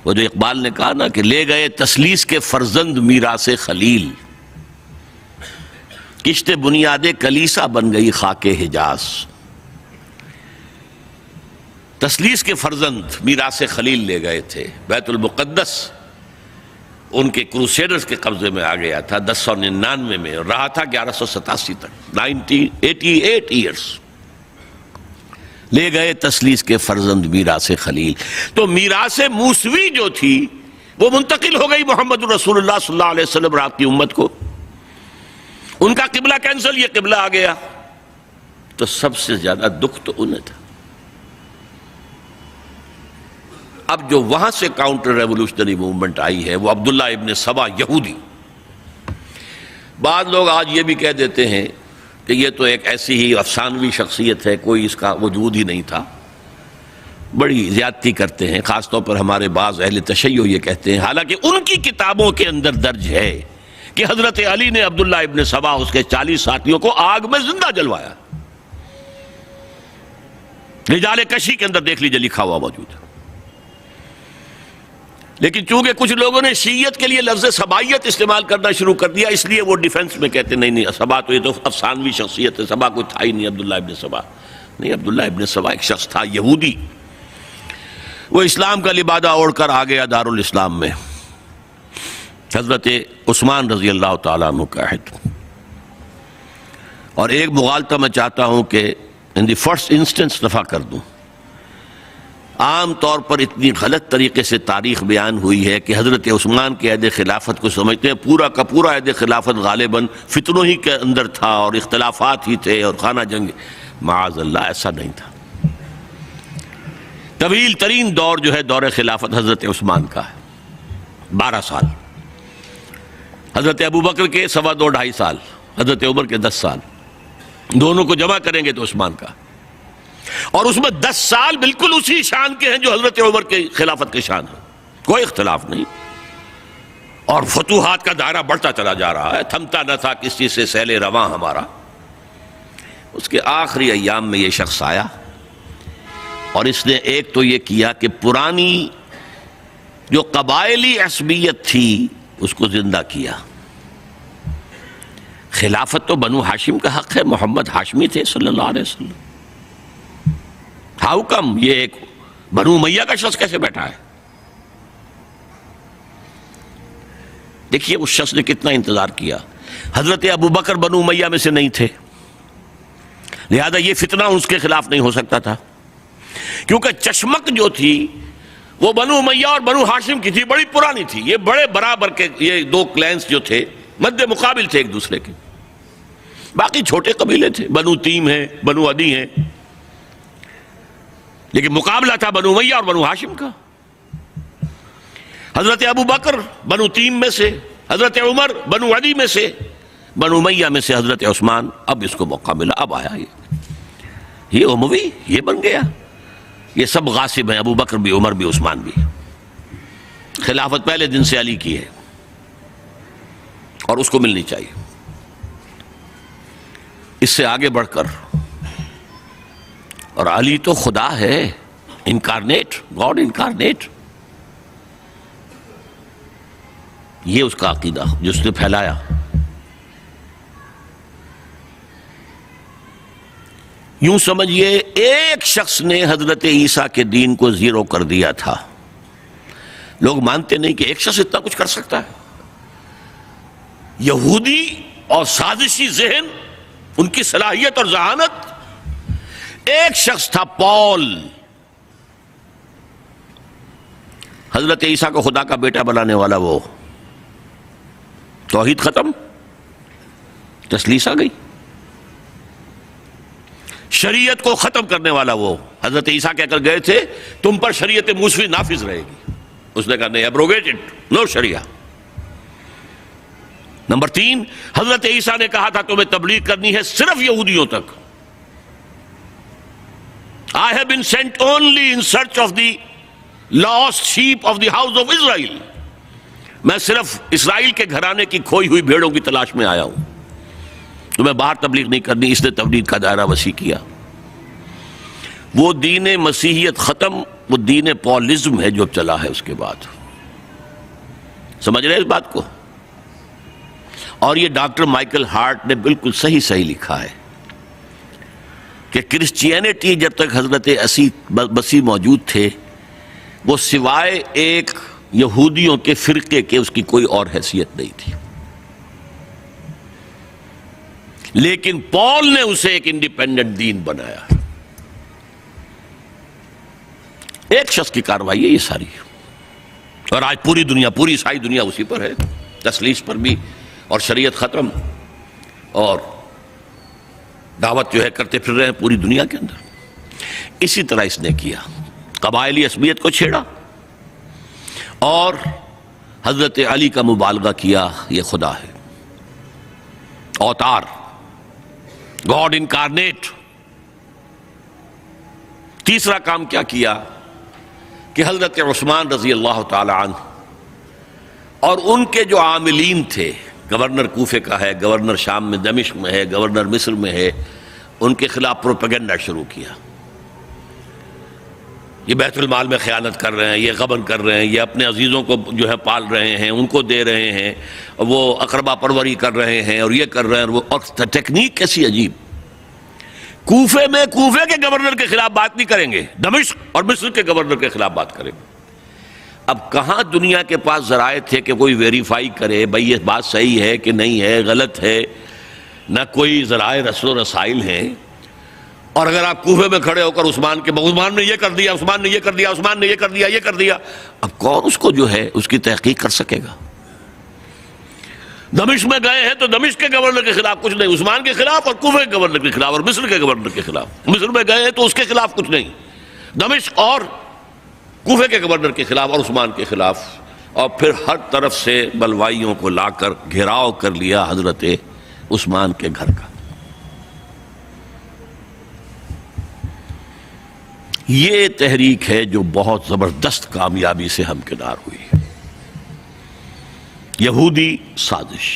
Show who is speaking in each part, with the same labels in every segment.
Speaker 1: وہ جو اقبال نے کہا نا کہ لے گئے تسلیس کے فرزند میراث خلیل، کشت بنیاد کلیسا بن گئی خاک حجاز۔ تسلیس کے فرزند میراث خلیل لے گئے تھے، بیت المقدس ان کے کروسیڈرز کے قبضے میں آ گیا تھا 1099 میں، اور رہا تھا 1187 تک، 88 ایئرز۔ لے گئے تسلیس کے فرزند میراث خلیل، تو میراث موسوی جو تھی وہ منتقل ہو گئی محمد رسول اللہ صلی اللہ علیہ وسلم رات کی امت کو۔ ان کا قبلہ کینسل، یہ قبلہ آ گیا، تو سب سے زیادہ دکھ تو انہیں تھا۔ اب جو وہاں سے کاؤنٹر ریولوشنری موومنٹ آئی ہے وہ عبداللہ ابن سبا یہودی۔ بعض لوگ آج یہ بھی کہہ دیتے ہیں کہ یہ تو ایک ایسی ہی افسانوی شخصیت ہے، کوئی اس کا وجود ہی نہیں تھا، بڑی زیادتی کرتے ہیں، خاص طور پر ہمارے بعض اہل تشیع یہ کہتے ہیں، حالانکہ ان کی کتابوں کے اندر درج ہے کہ حضرت علی نے عبداللہ ابن سبا اس کے 40 ساتھیوں کو آگ میں زندہ جلوایا۔ رجال کشی کے اندر دیکھ لیجئے لکھا ہوا موجود ہے۔ لیکن چونکہ کچھ لوگوں نے شیعت کے لیے لفظ سبائیت استعمال کرنا شروع کر دیا، اس لیے وہ ڈیفنس میں کہتے نہیں سبا تو یہ تو افسانوی شخصیت ہے، سبا کوئی تھا ہی نہیں عبداللہ ابن سبا۔ نہیں، عبداللہ ابن سبا ایک شخص تھا یہودی، وہ اسلام کا لبادہ اوڑھ کر آ گیا دارالاسلام میں، حضرت عثمان رضی اللہ تعالیٰ عنہ کا عہد۔ اور ایک مغالطہ میں چاہتا ہوں کہ ان دی فرسٹ انسٹنس دفع کر دوں، عام طور پر اتنی غلط طریقے سے تاریخ بیان ہوئی ہے کہ حضرت عثمان کے عہد خلافت کو سمجھتے ہیں پورا کا پورا عہد خلافت غالباً فتنوں ہی کے اندر تھا اور اختلافات ہی تھے اور خانہ جنگ۔ معاذ اللہ، ایسا نہیں تھا۔ طویل ترین دور جو ہے دور خلافت حضرت عثمان کا ہے، 12 سال، حضرت ابوبکر کے 2.5 سال، حضرت عمر کے 10 سال، دونوں کو جمع کریں گے تو عثمان کا، اور اس میں 10 سال بالکل اسی شان کے ہیں جو حضرت عمر کے خلافت کے شان ہیں، کوئی اختلاف نہیں، اور فتوحات کا دائرہ بڑھتا چلا جا رہا ہے، تھمتا نہ تھا کس چیز سے سیل رواں ہمارا۔ اس کے آخری ایام میں یہ شخص آیا اور اس نے ایک تو یہ کیا کہ پرانی جو قبائلی عصبیت تھی اس کو زندہ کیا۔ خلافت تو بنو ہاشم کا حق ہے، محمد ہاشمی تھے صلی اللہ علیہ وسلم، ہاؤ کم یہ ایک بنو امیہ کا شخص کیسے بیٹھا ہے؟ دیکھیے اس شخص نے کتنا انتظار کیا۔ حضرت ابوبکر بنو امیہ میں سے نہیں تھے، لہذا یہ فتنہ اس کے خلاف نہیں ہو سکتا تھا، کیونکہ چشمک جو تھی وہ بنو امیہ اور بنو ہاشم کی تھی، بڑی پرانی تھی، یہ بڑے برابر کے یہ دو کلینز جو تھے مد مقابل تھے ایک دوسرے کے، باقی چھوٹے قبیلے تھے، بنو تیم ہیں، بنو عدی ہیں، لیکن مقابلہ تھا بنو امیہ اور بنو ہاشم کا۔ حضرت ابوبکر بنو تیم میں سے، حضرت عمر بنو عدی میں سے، بنو امیہ میں سے حضرت عثمان۔ اب اس کو موقع ملا، اب آیا یہ اموی، یہ بن گیا، یہ سب غاصب ہیں، ابوبکر بھی، عمر بھی، عثمان بھی۔ خلافت پہلے دن سے علی کی ہے اور اس کو ملنی چاہیے۔ اس سے آگے بڑھ کر، اور علی تو خدا ہے، انکارنیٹ، گاڈ انکارنیٹ، یہ اس کا عقیدہ جس نے پھیلایا۔ یوں سمجھئے ایک شخص نے حضرت عیسیٰ کے دین کو زیرو کر دیا تھا۔ لوگ مانتے نہیں کہ ایک شخص اتنا کچھ کر سکتا ہے۔ یہودی اور سازشی ذہن، ان کی صلاحیت اور ذہانت، ایک شخص تھا پال، حضرت عیسیٰ کو خدا کا بیٹا بنانے والا، وہ توحید ختم، تسلیس آ گئی، شریعت کو ختم کرنے والا وہ حضرت عیسیٰ کہہ کر گئے تھے تم پر شریعت موسوی نافذ رہے گی، اس نے کہا نہیں، ایبروگیٹڈ، نو شریعہ۔ نمبر 3، حضرت عیسیٰ نے کہا تھا تمہیں تبلیغ کرنی ہے صرف یہودیوں تک۔ I have been sent only in search of the lost sheep of the house of Israel۔ میں صرف اسرائیل کے گھرانے کی کھوئی ہوئی بھیڑوں کی تلاش میں آیا ہوں، تمہیں باہر تبلیغ نہیں کرنی۔ اس نے تبلیغ کا دائرہ وسیع کیا۔ وہ دین مسیحیت ختم، وہ دین پولزم ہے جو چلا ہے اس کے بعد. سمجھ رہے ہیں اس بات کو؟ اور یہ ڈاکٹر مائیکل ہارٹ نے بالکل صحیح لکھا ہے کہ کرسچینٹی جب تک حضرت مسیح موجود تھے وہ سوائے ایک یہودیوں کے فرقے کے اس کی کوئی اور حیثیت نہیں تھی. لیکن پال نے اسے ایک انڈیپینڈنٹ دین بنایا. ایک شخص کی کارروائی ہے یہ ساری، اور آج پوری دنیا، پوری عیسائی دنیا اسی پر ہے، تسلیس پر بھی، اور شریعت ختم، اور دعوت جو ہے کرتے پھر رہے ہیں پوری دنیا کے اندر. اسی طرح اس نے کیا، قبائلی عصبیت کو چھیڑا اور حضرت علی کا مبالغہ کیا یہ خدا ہے، اوتار، گاڈ انکارنیٹ. تیسرا کام کیا کیا کہ حضرت عثمان رضی اللہ تعالی عنہ اور ان کے جو عاملین تھے، گورنر کوفے کا ہے، گورنر شام میں دمشق میں ہے، گورنر مصر میں ہے، ان کے خلاف پروپیگنڈا شروع کیا. یہ بیت المال میں خیانت کر رہے ہیں، یہ غبن کر رہے ہیں، یہ اپنے عزیزوں کو جو ہے پال رہے ہیں، ان کو دے رہے ہیں، وہ اقربا پروری کر رہے ہیں، اور یہ کر رہے ہیں، اور ٹیکنیک کیسی عجیب. کوفے میں کوفے کے گورنر کے خلاف بات نہیں کریں گے، دمشق اور مصر کے گورنر کے خلاف بات کریں گے. اب کہاں دنیا کے پاس ذرائع تھے کہ کوئی ویریفائی کرے بھئی یہ بات صحیح ہے کہ نہیں ہے، غلط ہے؟ نہ کوئی ذرائع رسل و رسائل ہیں. اور اگر آپ کوفے میں کھڑے ہو کر عثمان نے یہ کر دیا، عثمان نے یہ کر دیا، عثمان نے یہ کر دیا، یہ کر دیا، اب کون اس کو جو ہے اس کی تحقیق کر سکے گا؟ دمشق میں گئے ہیں تو دمشق کے گورنر کے خلاف کچھ نہیں، عثمان کے خلاف، اور کوفے کے گورنر کے خلاف، اور مصر کے گورنر کے خلاف. مصر میں گئے ہیں تو اس کے خلاف کچھ نہیں، دمشق اور کوفے کے گورنر کے خلاف اور عثمان کے خلاف. اور پھر ہر طرف سے بلوائیوں کو لا کر گھیراؤ کر لیا حضرت عثمان کے گھر کا. یہ تحریک ہے جو بہت زبردست کامیابی سے ہمکنار ہوئی. یہودی سازش.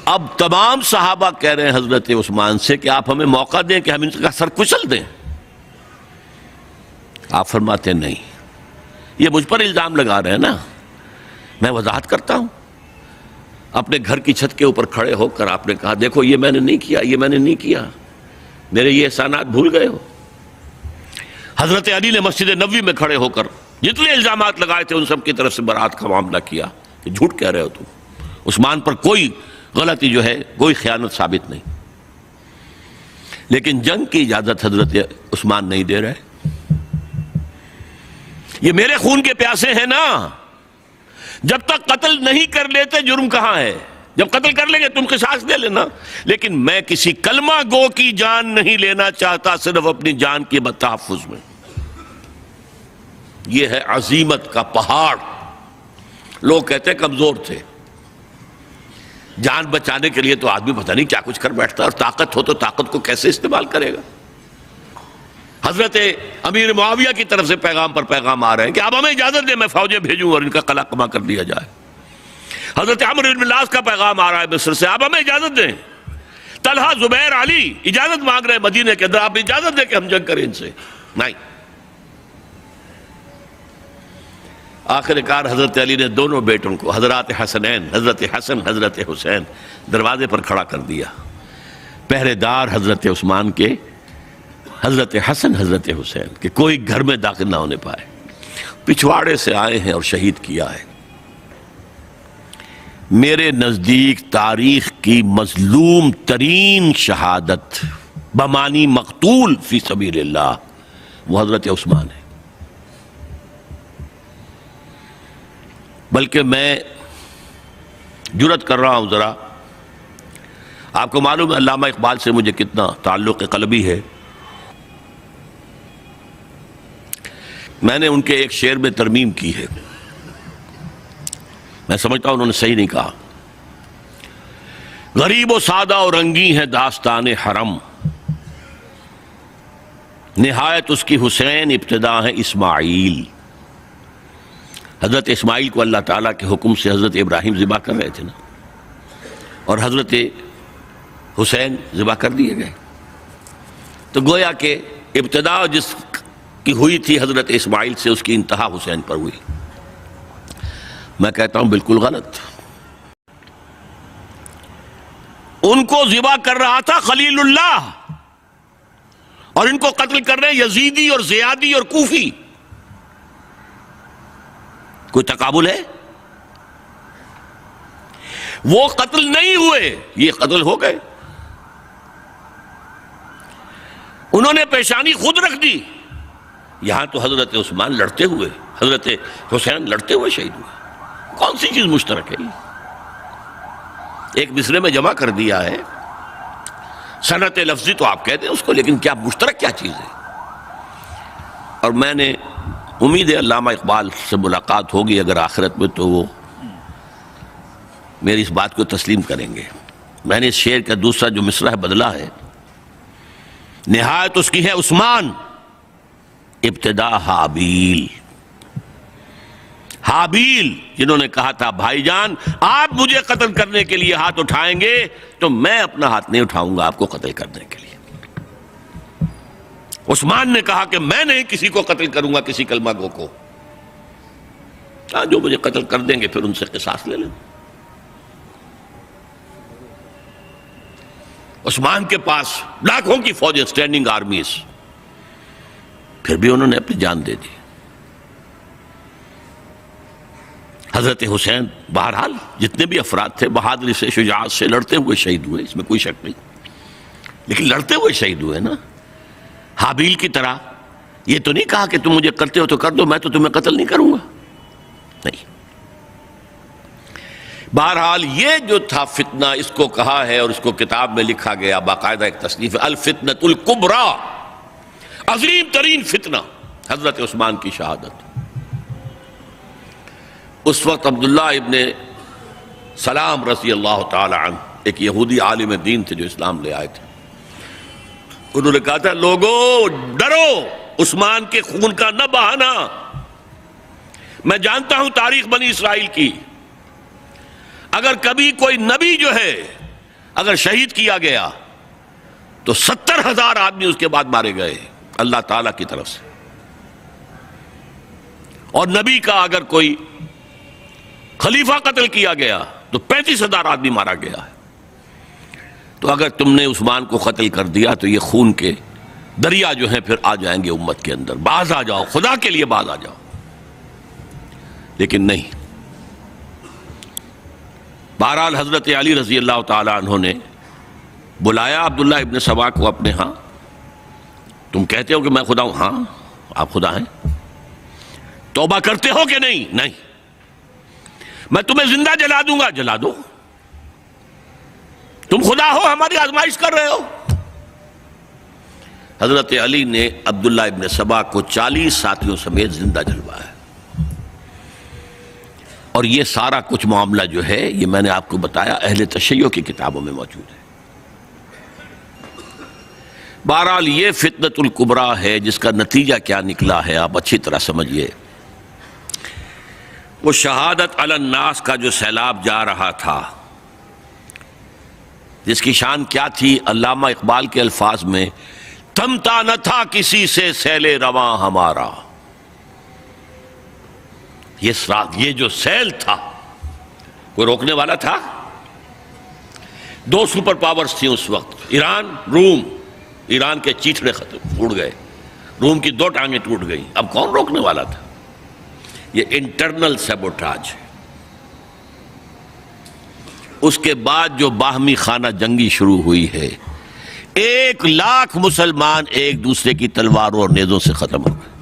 Speaker 1: اب تمام صحابہ کہہ رہے ہیں حضرت عثمان سے کہ آپ ہمیں موقع دیں کہ ہم ان کا سر کچل دیں. آپ فرماتے نہیں، یہ مجھ پر الزام لگا رہے ہیں نا، میں وضاحت کرتا ہوں. اپنے گھر کی چھت کے اوپر کھڑے ہو کر آپ نے کہا دیکھو یہ میں نے نہیں کیا، یہ میں نے نہیں کیا، میرے یہ احسانات بھول گئے ہو. حضرت علی نے مسجد نبوی میں کھڑے ہو کر جتنے الزامات لگائے تھے ان سب کی طرف سے برات کا معاملہ کیا کہ جھوٹ کہہ رہے ہو تم، عثمان پر کوئی غلطی جو ہے، کوئی خیانت ثابت نہیں. لیکن جنگ کی اجازت حضرت عثمان نہیں دے رہے. یہ میرے خون کے پیاسے ہیں نا، جب تک قتل نہیں کر لیتے جرم کہاں ہے؟ جب قتل کر لیں گے تم قصاص دے لینا. لیکن میں کسی کلمہ گو کی جان نہیں لینا چاہتا، صرف اپنی جان کے تحفظ میں. یہ ہے عزیمت کا پہاڑ. لوگ کہتے ہیں کمزور تھے. جان بچانے کے لیے تو آدمی پتہ نہیں کیا کچھ کر بیٹھتا ہے، اور طاقت ہو تو طاقت کو کیسے استعمال کرے گا. حضرت امیر معاویہ کی طرف سے پیغام پر پیغام آ رہے ہیں کہ آپ ہمیں اجازت دیں میں فوجیں بھیجوں اور ان کا قلع کما کر دیا جائے. حضرت عمرو بن العاص کا پیغام آ رہا ہے مصر سے، آپ ہمیں اجازت دیں. طلحہ، زبیر، علی اجازت مانگ رہے ہیں مدینے کے اندر، آپ اجازت دیں کہ ہم جنگ کریں ان سے. نہیں. آخر کار حضرت علی نے دونوں بیٹوں کو، حضرات حسنین، حضرت حسن، حضرت حسین، دروازے پر کھڑا کر دیا. پہرے دار حضرت عثمان کے، حضرت حسن، حضرت حسین، کہ کوئی گھر میں داخل نہ ہونے پائے. پچھواڑے سے آئے ہیں اور شہید کیا ہے. میرے نزدیک تاریخ کی مظلوم ترین شہادت بمانی مقتول فی سبیل اللہ وہ حضرت عثمان ہے. بلکہ میں جرات کر رہا ہوں ذرا، آپ کو معلوم ہے علامہ اقبال سے مجھے کتنا تعلق قلبی ہے. میں نے ان کے ایک شعر میں ترمیم کی ہے، میں سمجھتا ہوں انہوں نے صحیح نہیں کہا. غریب و سادہ اور رنگی ہے داستان حرم، نہایت اس کی حسین، ابتدا ہے اسماعیل. حضرت اسماعیل کو اللہ تعالیٰ کے حکم سے حضرت ابراہیم ذبح کر رہے تھے نا، اور حضرت حسین ذبح کر دیے گئے. تو گویا کہ ابتدا جس کی ہوئی تھی حضرت اسماعیل سے، اس کی انتہا حسین پر ہوئی۔ میں کہتا ہوں بالکل غلط۔ ان کو ذبح کر رہا تھا خلیل اللہ، اور ان کو قتل کر رہے ہیں یزیدی اور زیادی اور کوفی۔ کوئی تقابل ہے؟ وہ قتل نہیں ہوئے، یہ قتل ہو گئے۔ انہوں نے پیشانی خود رکھ دی۔ یہاں تو حضرت عثمان لڑتے ہوئے، حضرت حسین لڑتے ہوئے شہید ہوئے۔ کون سی چیز مشترک ہے؟ ایک مصرے میں جمع کر دیا ہے، صنعت لفظی تو آپ کہتے ہیں اس کو، لیکن کیا مشترک کیا چیز ہے؟ اور میں نے امید ہے علامہ اقبال سے ملاقات ہوگی اگر آخرت میں، تو وہ میری اس بات کو تسلیم کریں گے۔ میں نے اس شعر کا دوسرا جو مصرع ہے بدلا ہے، نہایت اس کی ہے عثمان، ابتدا حابیل۔ حابیل جنہوں نے کہا تھا بھائی جان آپ مجھے قتل کرنے کے لیے ہاتھ اٹھائیں گے تو میں اپنا ہاتھ نہیں اٹھاؤں گا آپ کو قتل کرنے کے لیے۔ عثمان نے کہا کہ میں نہیں کسی کو قتل کروں گا، کسی کلمہ گو کو، جو مجھے قتل کر دیں گے پھر ان سے قصاص لے لیں۔ عثمان کے پاس لاکھوں کی فوجیں، سٹینڈنگ آرمیز، پھر بھی انہوں نے اپنی جان دے دی۔ حضرت حسین بہرحال جتنے بھی افراد تھے بہادری سے، شجاعت سے لڑتے ہوئے شہید ہوئے، اس میں کوئی شک نہیں، لیکن لڑتے ہوئے شہید ہوئے نا۔ حابیل کی طرح یہ تو نہیں کہا کہ تم مجھے کرتے ہو تو کر دو، میں تو تمہیں قتل نہیں کروں گا، نہیں۔ بہرحال یہ جو تھا فتنہ، اس کو کہا ہے اور اس کو کتاب میں لکھا گیا، باقاعدہ ایک تصنیف، الفتنۃ الکبریٰ، عظیم ترین فتنہ، حضرت عثمان کی شہادت۔ اس وقت عبداللہ ابن سلام رضی اللہ تعالی عنہ ایک یہودی عالم دین تھے جو اسلام لے آئے تھے، انہوں نے کہا تھا لوگو ڈرو، عثمان کے خون کا نہ بہانا۔ میں جانتا ہوں تاریخ بنی اسرائیل کی، اگر کبھی کوئی نبی جو ہے اگر شہید کیا گیا تو 70,000 آدمی اس کے بعد مارے گئے اللہ تعالیٰ کی طرف سے، اور نبی کا اگر کوئی خلیفہ قتل کیا گیا تو 35,000 آدمی مارا گیا ہے۔ تو اگر تم نے عثمان کو قتل کر دیا تو یہ خون کے دریا جو ہیں پھر آ جائیں گے امت کے اندر، باز آ جاؤ، خدا کے لیے باز آ جاؤ۔ لیکن نہیں، بہرحال حضرت علی رضی اللہ تعالی عنہ نے بلایا عبداللہ ابن سبا کو اپنے ہاں۔ تم کہتے ہو کہ میں خدا ہوں؟ ہاں آپ خدا ہیں۔ توبہ کرتے ہو کہ نہیں؟ نہیں۔ میں تمہیں زندہ جلا دوں گا، جلا دو۔ تم خدا ہو، ہماری آزمائش کر رہے ہو۔ حضرت علی نے عبداللہ ابن سبا کو 40 ساتھیوں سمیت زندہ جلوایا، اور یہ سارا کچھ معاملہ جو ہے یہ میں نے آپ کو بتایا اہل تشیع کی کتابوں میں موجود ہے۔ بہرحال یہ فتنۃ الکبریٰ ہے، جس کا نتیجہ کیا نکلا ہے آپ اچھی طرح سمجھیے۔ وہ شہادت علی الناس کا جو سیلاب جا رہا تھا، جس کی شان کیا تھی، علامہ اقبال کے الفاظ میں تھمتا نہ تھا کسی سے سیل رواں ہمارا۔ یہ جو سیل تھا کوئی روکنے والا تھا؟ 2 سپر پاورز تھیں اس وقت، ایران، روم۔ ایران کے چیتڑے ختم ٹوٹ گئے، روم کی 2 ٹانگیں ٹوٹ گئیں، اب کون روکنے والا تھا؟ یہ انٹرنل سیبوٹاج ہے۔ اس کے بعد جو باہمی خانہ جنگی شروع ہوئی ہے، 1 لاکھ مسلمان ایک دوسرے کی تلواروں اور نیزوں سے ختم ہو گئے۔